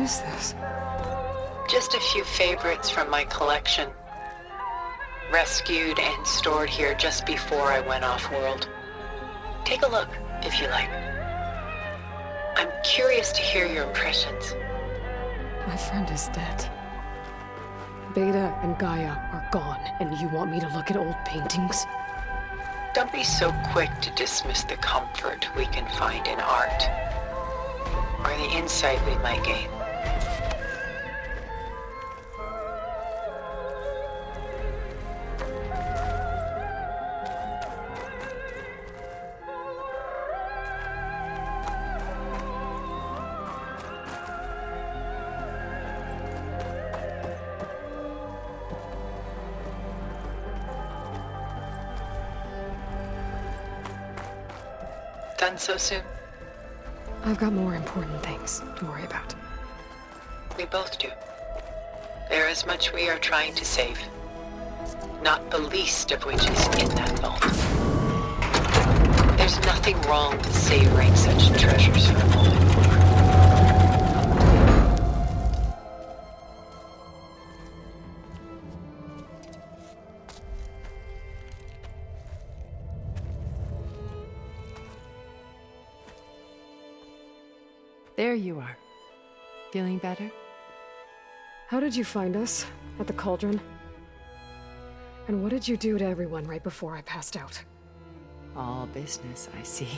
is this? Just a few favorites from my collection. Rescued and stored here just before I went off-world. Take a look, if you like. I'm curious to hear your impressions. My friend is dead. Beta and Gaia are gone, and you want me to look at old paintings? Don't be so quick to dismiss the comfort we can find in art, or the insight we might gain. Done so soon? I've got more important things to worry about. We both do. There is much we are trying to save. Not the least of which is in that vault. There's nothing wrong with savoring such treasures for a moment. There you are. Feeling better? How did you find us? At the Cauldron? And what did you do to everyone right before I passed out? All business, I see.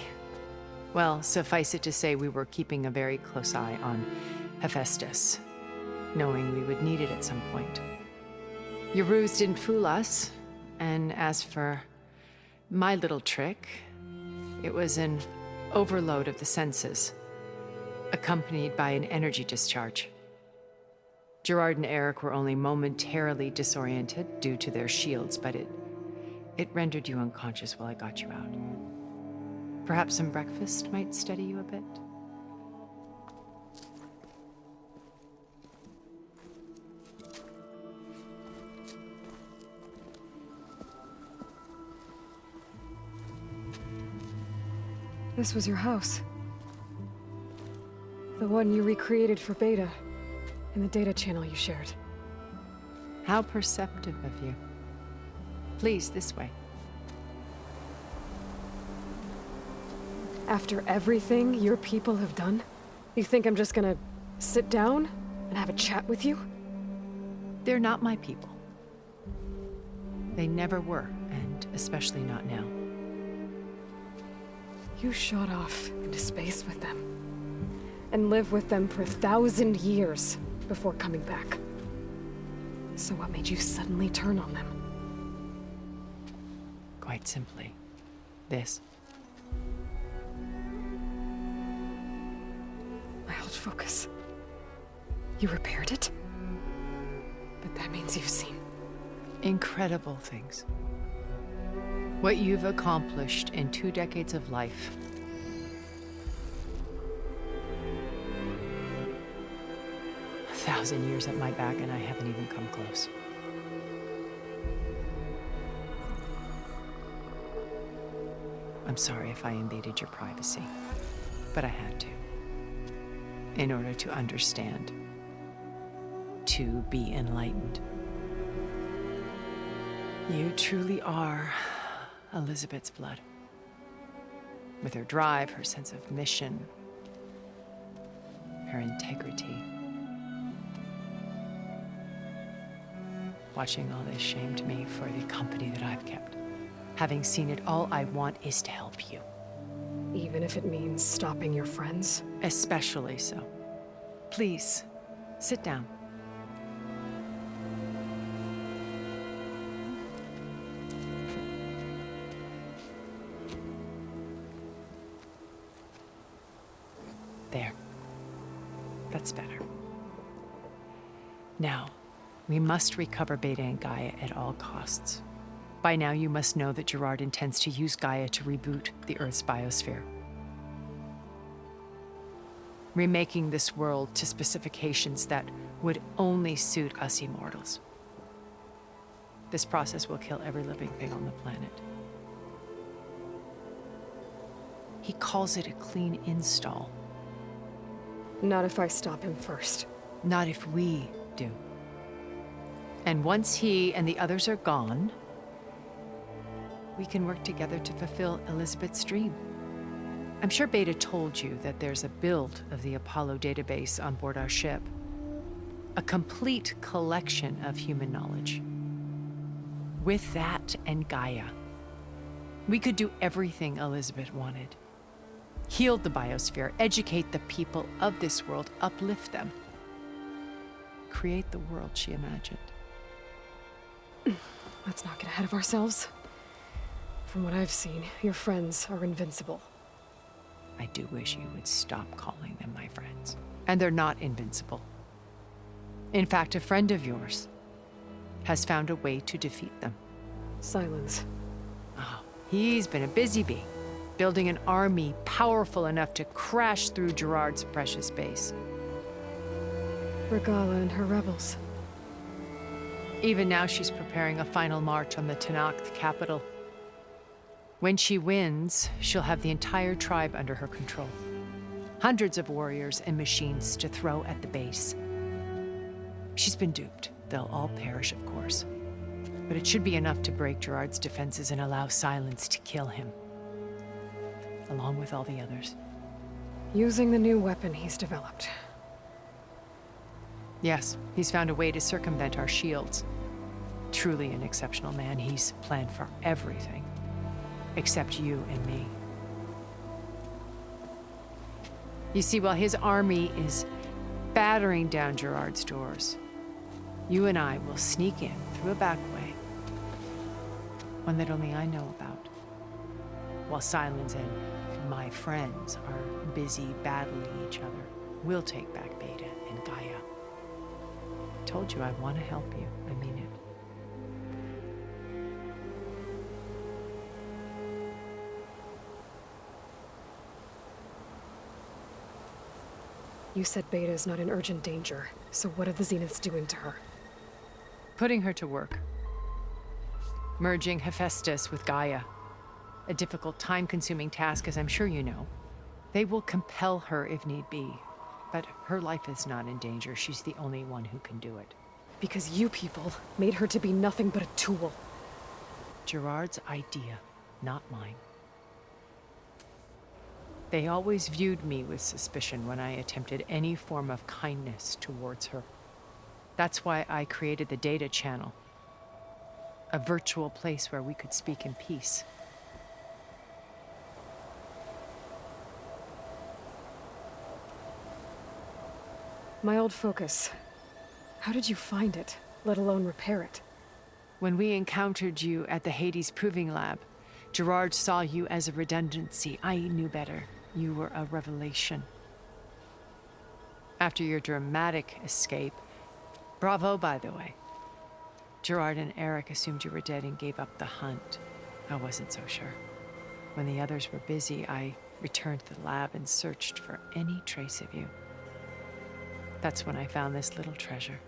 Well, suffice it to say we were keeping a very close eye on Hephaestus, knowing we would need it at some point. Your ruse didn't fool us, and as for my little trick, it was an overload of the senses, accompanied by an energy discharge. Gerard and Eric were only momentarily disoriented due to their shields, but it rendered you unconscious while I got you out. Perhaps some breakfast might steady you a bit? This was your house. The one you recreated for Beta, in the data channel you shared. How perceptive of you. Please, this way. After everything your people have done, you think I'm just gonna sit down and have a chat with you? They're not my people. They never were, and especially not now. You shot off into space with them, and lived with them for 1,000 years before coming back. So what made you suddenly turn on them? Quite simply, this. My old focus. You repaired it? But that means you've seen Incredible things. What you've accomplished in 2 decades of life. A 1,000 years at my back and I haven't even come close. I'm sorry if I invaded your privacy, but I had to. In order to understand. To be enlightened. You truly are Elizabeth's blood. With her drive, her sense of mission, her integrity. Watching all this shamed me for the company that I've kept. Having seen it, all I want is to help you. even if it means stopping your friends? Especially so. Please, sit down. There. That's better. Now, we must recover Beta and Gaia at all costs. By now, you must know that Gerard intends to use Gaia to reboot the Earth's biosphere. Remaking this world to specifications that would only suit us immortals. This process will kill every living thing on the planet. He calls it a clean install. Not if I stop him first. Not if we do. And once he and the others are gone, we can work together to fulfill Elizabeth's dream. I'm sure Beta told you that there's a build of the Apollo database on board our ship. A complete collection of human knowledge. With that and Gaia, we could do everything Elizabeth wanted. Heal the biosphere, educate the people of this world, uplift them. Create the world she imagined. Let's not get ahead of ourselves. From what I've seen, your friends are invincible. I do wish you would stop calling them my friends. And they're not invincible. In fact, a friend of yours has found a way to defeat them. Silence. Oh, he's been a busy bee, building an army powerful enough to crash through Gerard's precious base. Regala and her rebels. Even now, she's preparing a final march on the Tenakth capital. When she wins, she'll have the entire tribe under her control. Hundreds of warriors and machines to throw at the base. She's been duped. They'll all perish, of course. But it should be enough to break Gerard's defenses and allow Silence to kill him. Along with all the others. Using the new weapon he's developed. Yes, he's found a way to circumvent our shields. Truly an exceptional man. He's planned for everything. Except you and me. You see, while his army is battering down Gerard's doors, you and I will sneak in through a back way. One that only I know about. While Silence and my friends are busy battling each other, we'll take back Beta and Gaia. I told you I want to help you. I mean it. You said Beta is not in urgent danger, so what are the Zeniths doing to her? Putting her to work. Merging Hephaestus with Gaia. A difficult, time-consuming task, as I'm sure you know. They will compel her if need be. But her life is not in danger. She's the only one who can do it. Because you people made her to be nothing but a tool. Gerard's idea, not mine. They always viewed me with suspicion when I attempted any form of kindness towards her. That's why I created the Data Channel. A virtual place where we could speak in peace. My old focus. How did you find it, let alone repair it? When we encountered you at the Hades Proving Lab, Gerard saw you as a redundancy. I knew better. You were a revelation. After your dramatic escape, bravo, by the way. Gerard and Eric assumed you were dead and gave up the hunt. I wasn't so sure. When the others were busy, I returned to the lab and searched for any trace of you. That's when I found this little treasure.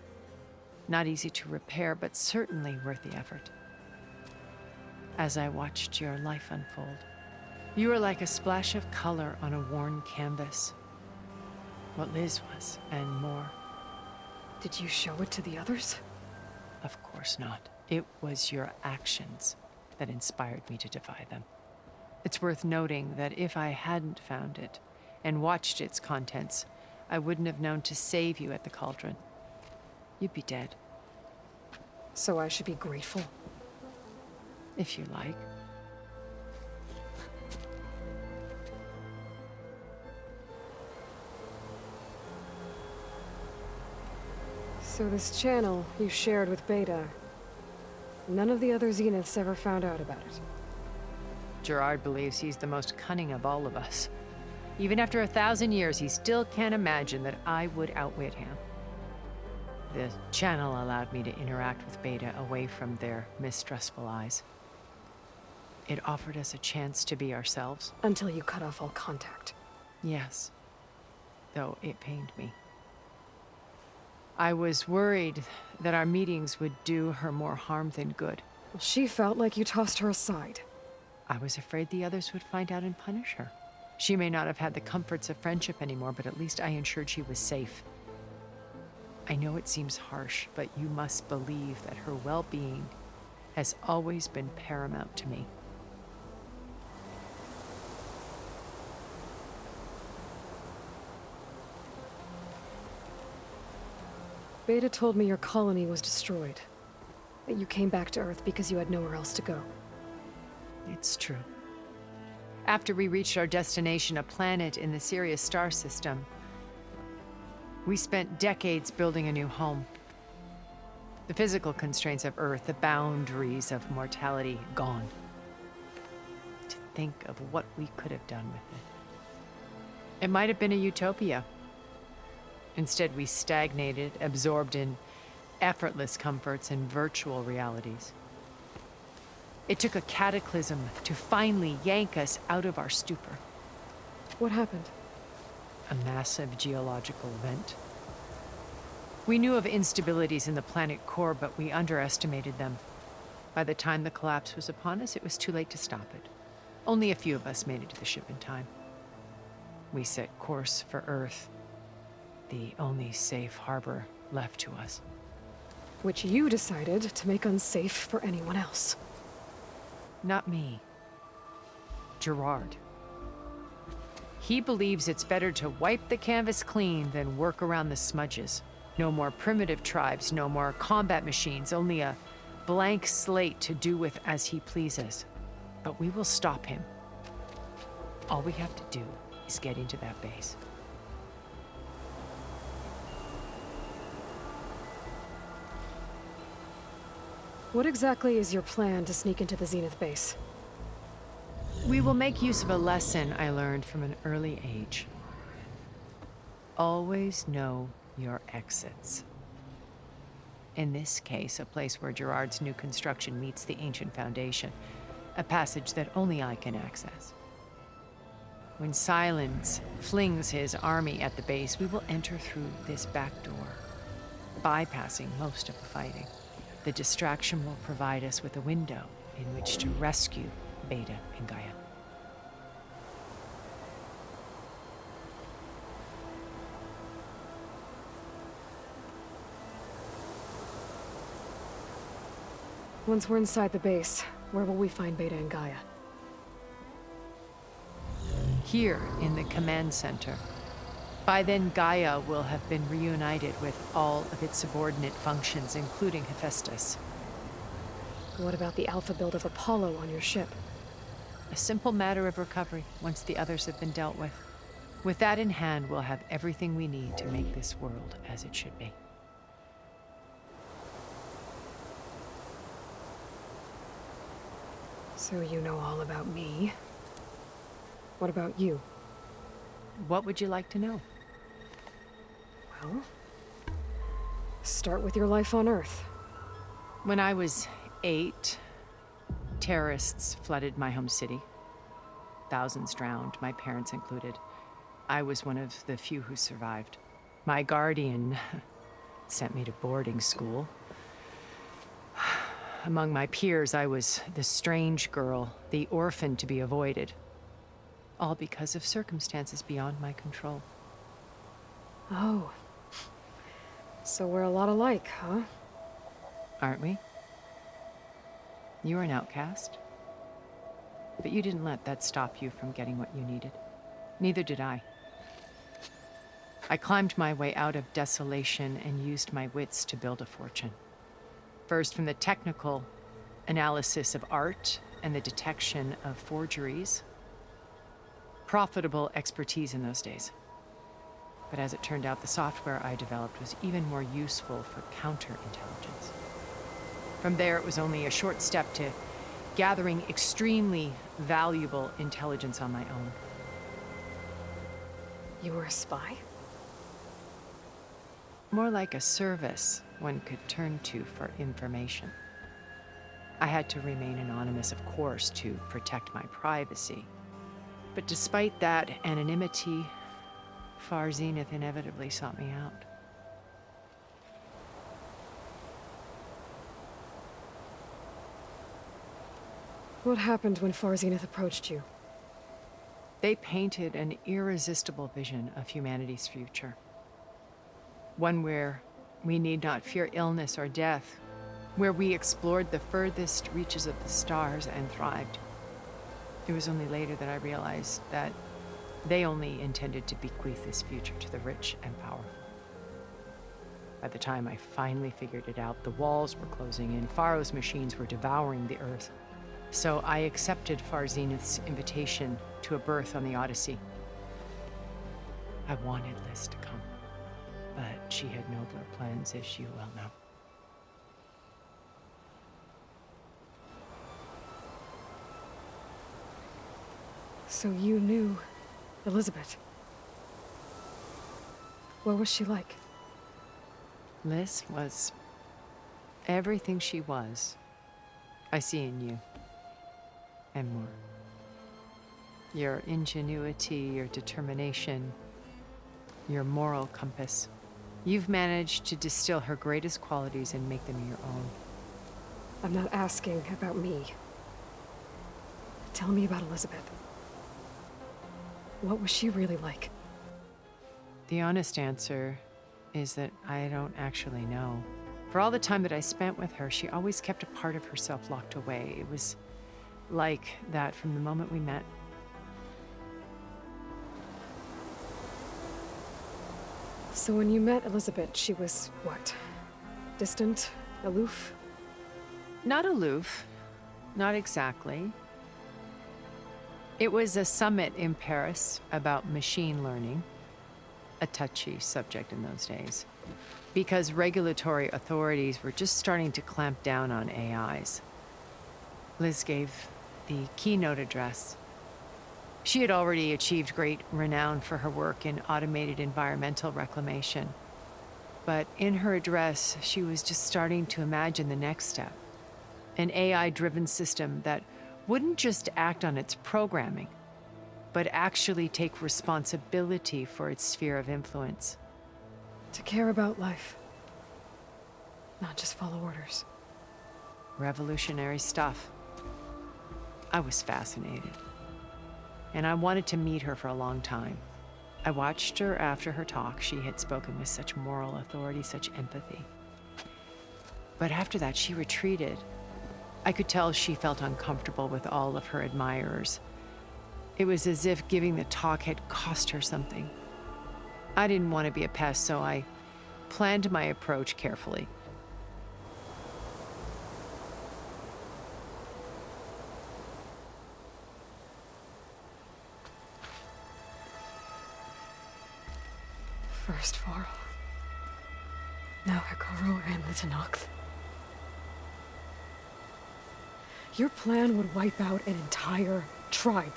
Not easy to repair, but certainly worth the effort. As I watched your life unfold, you were like a splash of color on a worn canvas. What Liz was, and more. Did you show it to the others? Of course not. It was your actions that inspired me to defy them. It's worth noting that if I hadn't found it and watched its contents, I wouldn't have known to save you at the cauldron. You'd be dead. So I should be grateful? If you like. So this channel you shared with Beta, none of the other Zeniths ever found out about it? Gerard believes he's the most cunning of all of us. Even after 1,000 years, he still can't imagine that I would outwit him. The channel allowed me to interact with Beta away from their mistrustful eyes. It offered us a chance to be ourselves. Until you cut off all contact. Yes, though it pained me. I was worried that our meetings would do her more harm than good. Well, she felt like you tossed her aside. I was afraid the others would find out and punish her. She may not have had the comforts of friendship anymore, but at least I ensured she was safe. I know it seems harsh, but you must believe that her well-being has always been paramount to me. Beta told me your colony was destroyed. That you came back to Earth because you had nowhere else to go. It's true. After we reached our destination, a planet in the Sirius star system, we spent decades building a new home. The physical constraints of Earth, the boundaries of mortality, gone. To think of what we could have done with it. It might have been a utopia. Instead, we stagnated, absorbed in effortless comforts and virtual realities. It took a cataclysm to finally yank us out of our stupor. What happened? A massive geological event. We knew of instabilities in the planet core, but we underestimated them. By the time the collapse was upon us, it was too late to stop it. Only a few of us made it to the ship in time. We set course for Earth, the only safe harbor left to us. Which you decided to make unsafe for anyone else. Not me. Gerard. He believes it's better to wipe the canvas clean than work around the smudges. No more primitive tribes, no more combat machines, only a blank slate to do with as he pleases. But we will stop him. All we have to do is get into that base. What exactly is your plan to sneak into the Zenith base? We will make use of a lesson I learned from an early age. Always know your exits. In this case, a place where Gerard's new construction meets the ancient foundation, a passage that only I can access. When Silence flings his army at the base, we will enter through this back door, bypassing most of the fighting. The distraction will provide us with a window in which to rescue Beta and Gaia. Once we're inside the base, where will we find Beta and Gaia? Here in the command center. By then, Gaia will have been reunited with all of its subordinate functions, including Hephaestus. What about the alpha build of Apollo on your ship? A simple matter of recovery once the others have been dealt with. With that in hand, we'll have everything we need to make this world as it should be. So you know all about me. What about you? What would you like to know? Well, start with your life on Earth. When I was 8, terrorists flooded my home city. Thousands drowned, my parents included. I was one of the few who survived. My guardian sent me to boarding school. Among my peers, I was the strange girl, the orphan to be avoided. All because of circumstances beyond my control. Oh. So we're a lot alike, huh? Aren't we? You were an outcast. But you didn't let that stop you from getting what you needed. Neither did I. I climbed my way out of desolation and used my wits to build a fortune. First, from the technical analysis of art and the detection of forgeries. Profitable expertise in those days. But as it turned out, the software I developed was even more useful for counterintelligence. From there, it was only a short step to gathering extremely valuable intelligence on my own. You were a spy? More like a service one could turn to for information. I had to remain anonymous, of course, to protect my privacy. But despite that anonymity, Far Zenith inevitably sought me out. What happened when Far Zenith approached you? They painted an irresistible vision of humanity's future. One where we need not fear illness or death, where we explored the furthest reaches of the stars and thrived. It was only later that I realized that they only intended to bequeath this future to the rich and powerful. By the time I finally figured it out, the walls were closing in, Pharaoh's machines were devouring the Earth. So I accepted Far Zenith's invitation to a berth on the Odyssey. I wanted Liz to come, but she had nobler plans, as you well know. So you knew Elizabeth. What was she like? Liz was everything she was. I see in you. And more. Your ingenuity, your determination, your moral compass. You've managed to distill her greatest qualities and make them your own. I'm not asking about me. Tell me about Elizabeth. What was she really like? The honest answer is that I don't actually know. For all the time that I spent with her, she always kept a part of herself locked away. It was like that from the moment we met. So when you met Elizabeth, she was what? Distant? Aloof? Not aloof. Not exactly. It was a summit in Paris about machine learning, a touchy subject in those days, because regulatory authorities were just starting to clamp down on AIs. Liz gave the keynote address. She had already achieved great renown for her work in automated environmental reclamation. But in her address, she was just starting to imagine the next step, an AI-driven system that wouldn't just act on its programming, but actually take responsibility for its sphere of influence. To care about life. Not just follow orders. Revolutionary stuff. I was fascinated. And I wanted to meet her for a long time. I watched her after her talk. She had spoken with such moral authority, such empathy. But after that, she retreated. I could tell she felt uncomfortable with all of her admirers. It was as if giving the talk had cost her something. I didn't want to be a pest, so I planned my approach carefully. First Pharaoh. Now Hekarro and the Tenakth. Your plan would wipe out an entire tribe.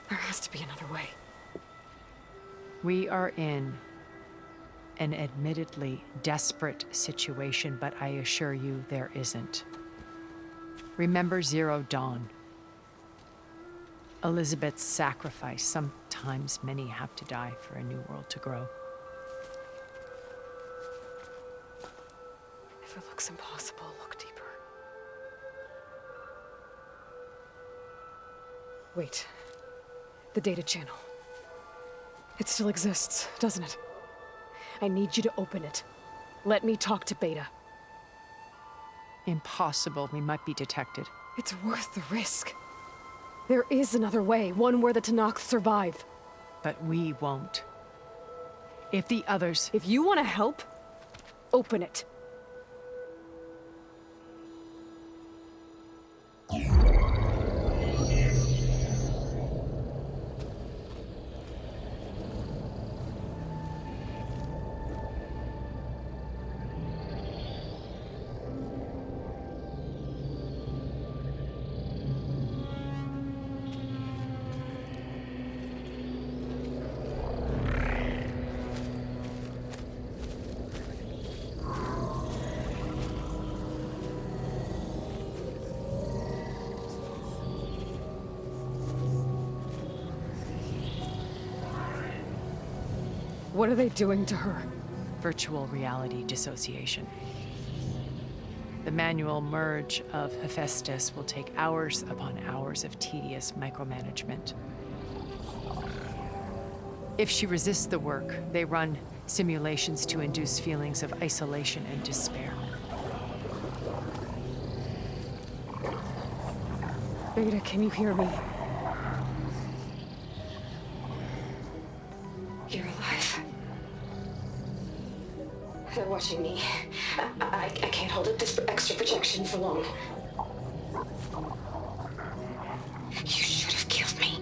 There has to be another way. We are in an admittedly desperate situation, but I assure you there isn't. Remember Zero Dawn. Elizabeth's sacrifice. Sometimes many have to die for a new world to grow. If it looks impossible, look deeper. Wait. The data channel. It still exists, doesn't it? I need you to open it. Let me talk to Beta. Impossible. We might be detected. It's worth the risk. There is another way, one where the Tenakth survive. But we won't. If the others... If you want to help, open it. What are they doing to her? Virtual reality dissociation. The manual merge of Hephaestus will take hours upon hours of tedious micromanagement. If she resists the work, they run simulations to induce feelings of isolation and despair. Beta, can you hear me? You're alive. They're watching me. I can't hold up this extra protection for long. You should have killed me.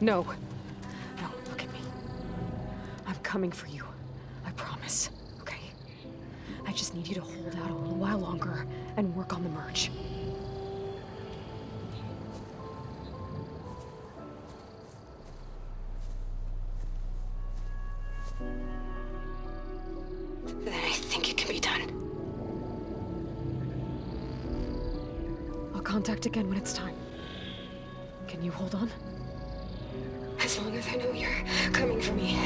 No. No, look at me. I'm coming for you. I promise. Okay? I just need you to hold out a little while longer and work on the merge. Then I think it can be done. I'll contact again when it's time. Can you hold on? As long as I know you're coming for me,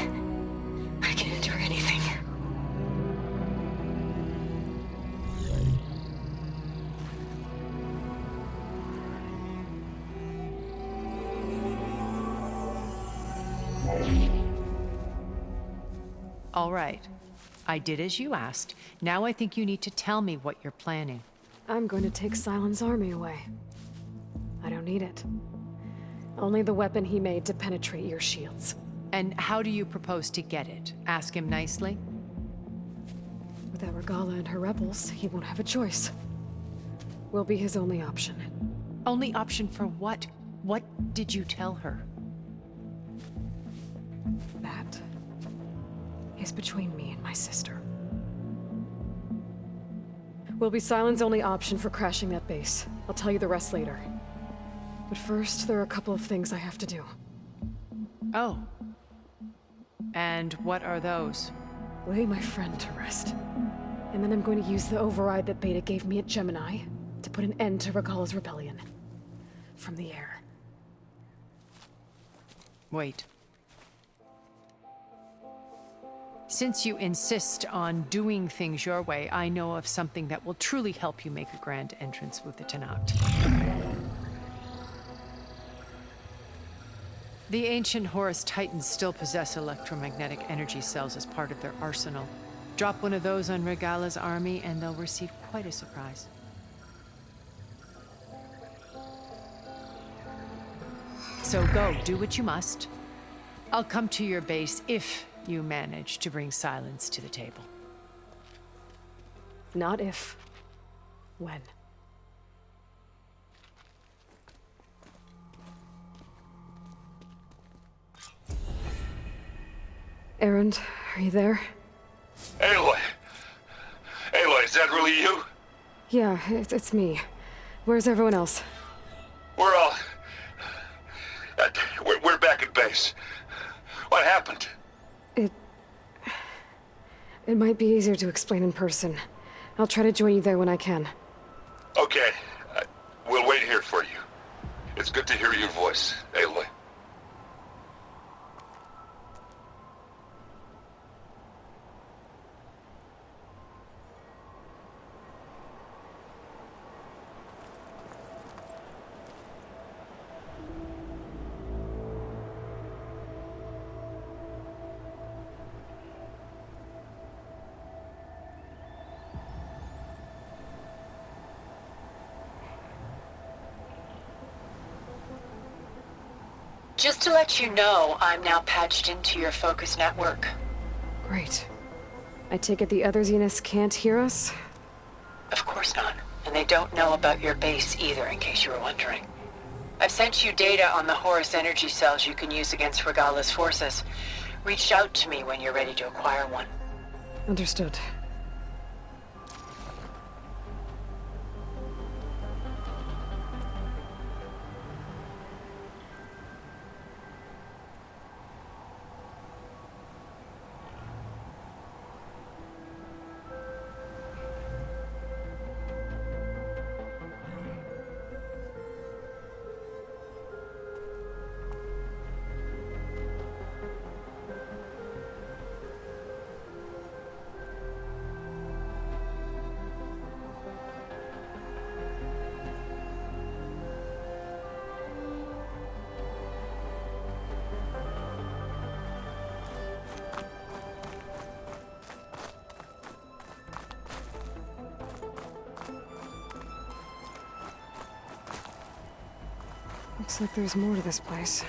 I can endure anything. All right. I did as you asked. Now I think you need to tell me what you're planning. I'm going to take Sylens' army away. I don't need it. Only the weapon he made to penetrate your shields. And how do you propose to get it? Ask him nicely? Without Regalla and her rebels, he won't have a choice. We'll be his only option. Only option for what? What did you tell her? That is between me and my sister. Will be Sylens' only option for crashing that base. I'll tell you the rest later. But first, there are a couple of things I have to do. Oh. And what are those? Lay my friend to rest. And then I'm going to use the override that Beta gave me at Gemini to put an end to Regalla's rebellion. From the air. Wait. Since you insist on doing things your way, I know of something that will truly help you make a grand entrance with the Tenakth. The ancient Horus Titans still possess electromagnetic energy cells as part of their arsenal. Drop one of those on Regalla's army and they'll receive quite a surprise. So go, do what you must. I'll come to your base if you manage to bring Sylens to the table. Not if. When. Erend, are you there? Aloy! Aloy, is that really you? Yeah, it's me. Where's everyone else? We're all... We're back at base. What happened? It might be easier to explain in person. I'll try to join you there when I can. Okay. We'll wait here for you. It's good to hear your voice, Aloy. Just to let you know, I'm now patched into your focus network. Great. I take it the other Zeniths can't hear us? Of course not. And they don't know about your base either, in case you were wondering. I've sent you data on the Horus energy cells you can use against Regalla's forces. Reach out to me when you're ready to acquire one. Understood. Looks like there's more to this place.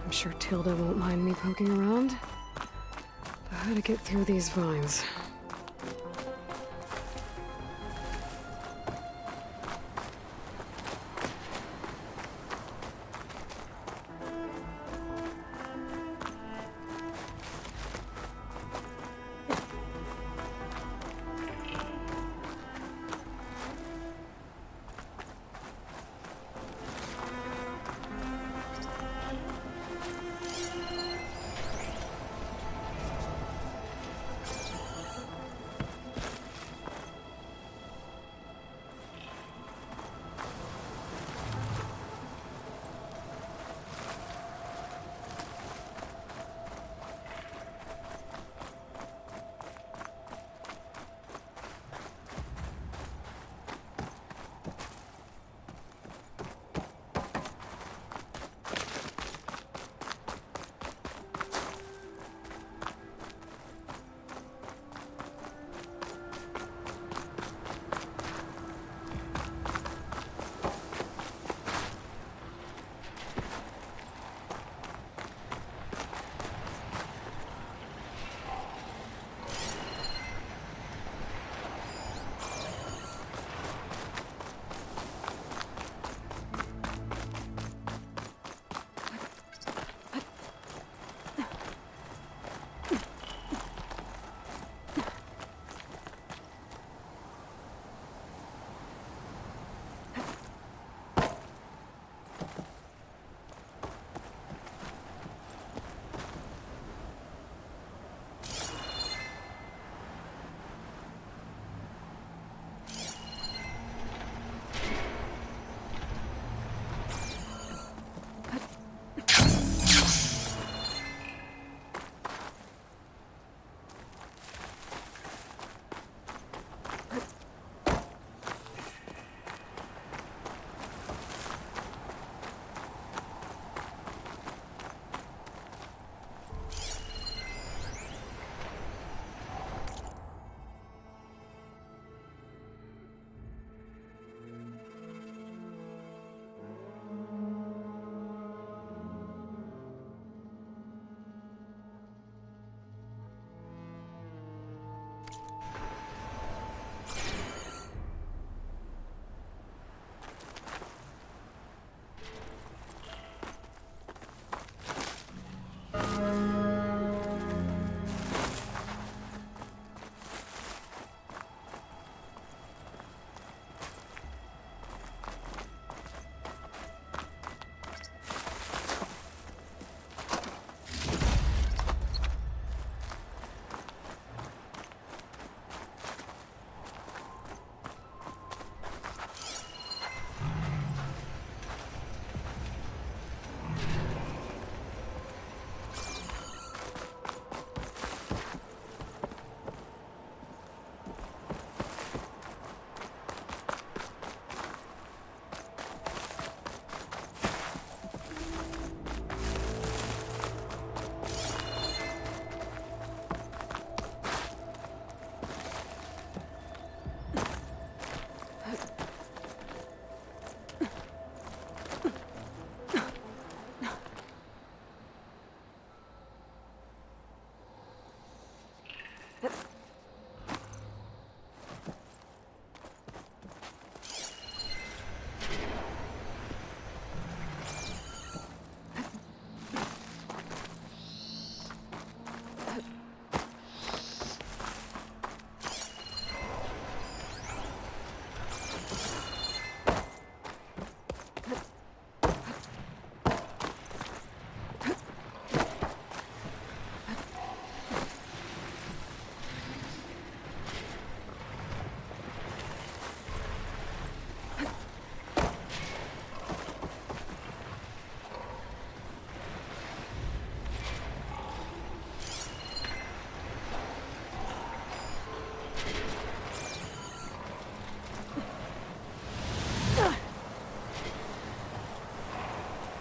I'm sure Tilda won't mind me poking around. But how to get through these vines?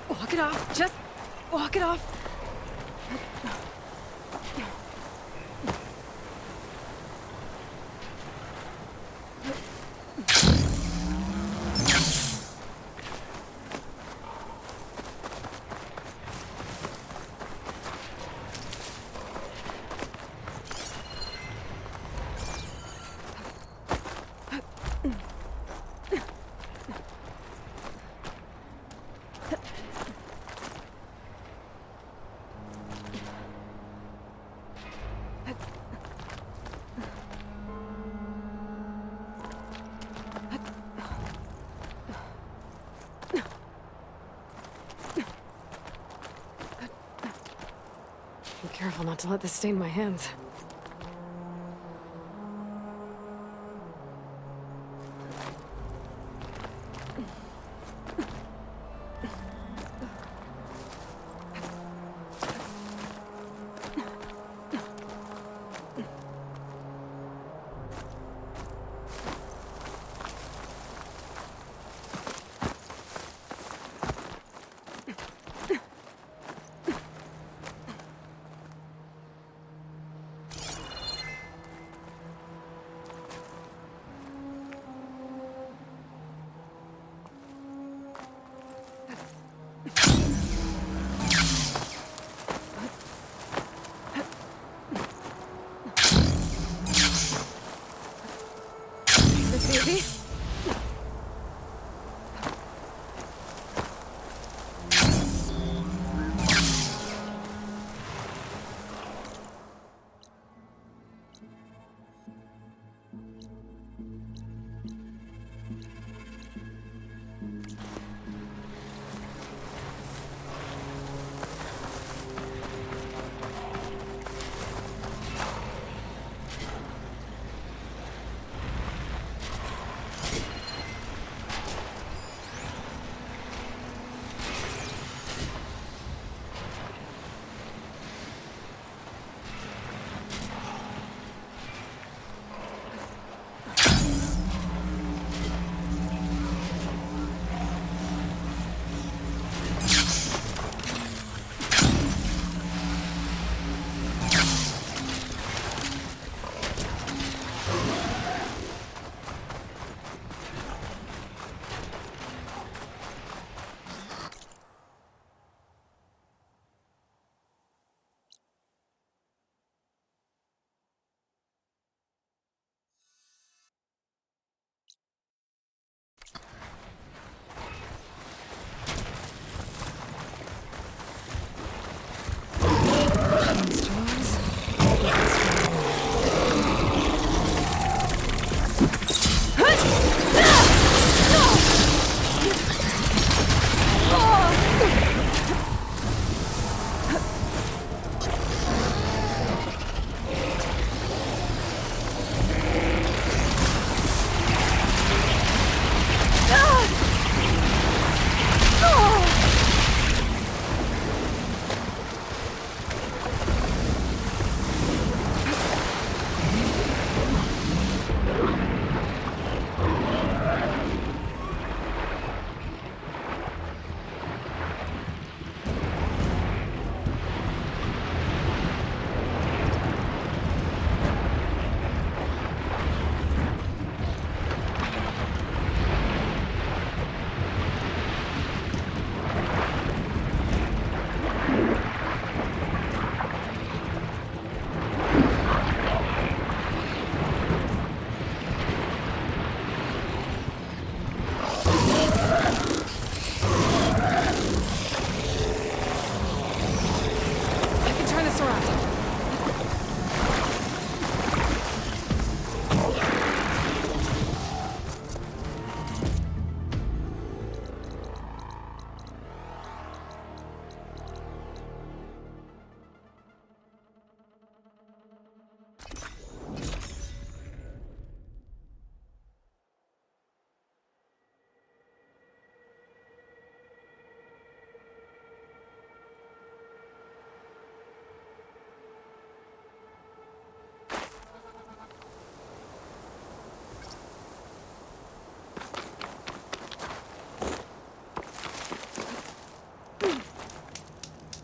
Walk it off. Just walk it off. careful not to let this stain my hands. This easy?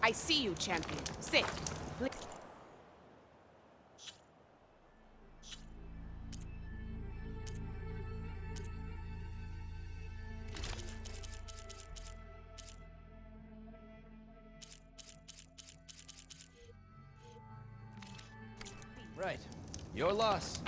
I see you, champion. Sit. Right. Your loss.